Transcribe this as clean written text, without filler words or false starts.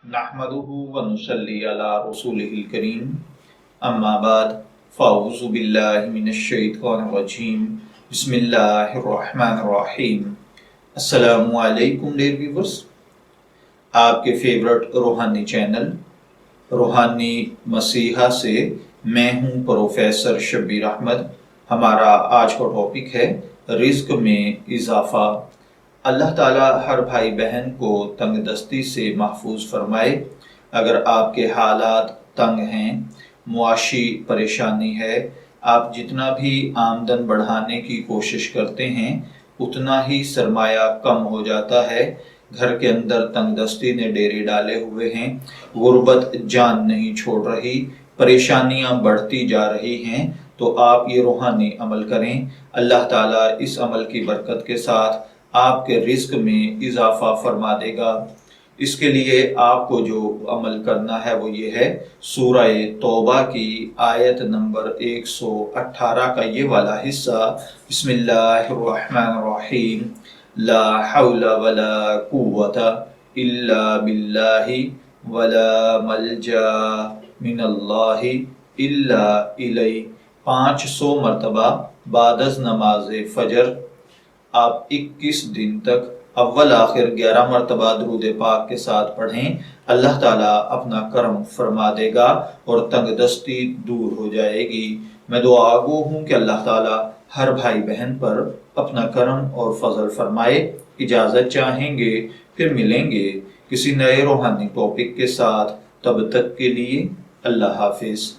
नहमदुहु व नुसल्ली अला रसूलिहिल करीम अम्मा बाद फ़अऊज़ु बिल्लाहि मिनश शैतानिर रजीम बिस्मिल्लाहिर रहमानिर रहीम। अस्सलामु अलैकुम डियर व्यूअर्स, आपके फेवरेट रूहानी चैनल रूहानी मसीहा से मैं हूं प्रोफेसर शब्बीर अहमद। हमारा आज का टॉपिक है रिज्क में इजाफा। अल्लाह ताला हर भाई बहन को तंगदस्ती से महफूज फरमाए। अगर आपके हालात तंग हैं, मुआशी परेशानी है, आप जितना भी आमदन बढ़ाने की कोशिश करते हैं उतना ही सरमाया कम हो जाता है। घर के अंदर तंगदस्ती ने डेरे डाले हुए हैं, गुर्बत जान नहीं छोड़ रही, परेशानियां बढ़ती जा रही हैं, तो आप ये रूहानी अमल करें। अल्लाह ताला इस अमल की बरकत के साथ आपके रिस्क में इजाफा फरमा देगा। इसके लिए आपको जो अमल करना है वो ये है, सूरह तौबा की आयत नंबर 118 का ये वाला हिस्सा, बिस्मिल्लाहिर्रहमानिर्रहीम, ला हौला वला कुव्वता इल्ला बिल्लाहि वला मल्जा मिनल्लाहि इल्ला इलैहि, 500 मरतबा बादज नमाज फजर आप 21 दिन तक अव्वल आखिर 11 मरतबा दुरूद पाक के साथ पढ़ें। अल्लाह ताला अपना करम फरमा देगा और तंगदस्ती दूर हो जाएगी। मैं दुआगो हूँ कि अल्लाह ताला हर भाई बहन पर अपना करम और फजल फरमाए। इजाज़त चाहेंगे, फिर मिलेंगे किसी नए रूहानी टॉपिक के साथ। तब तक के लिए अल्लाह हाफिज।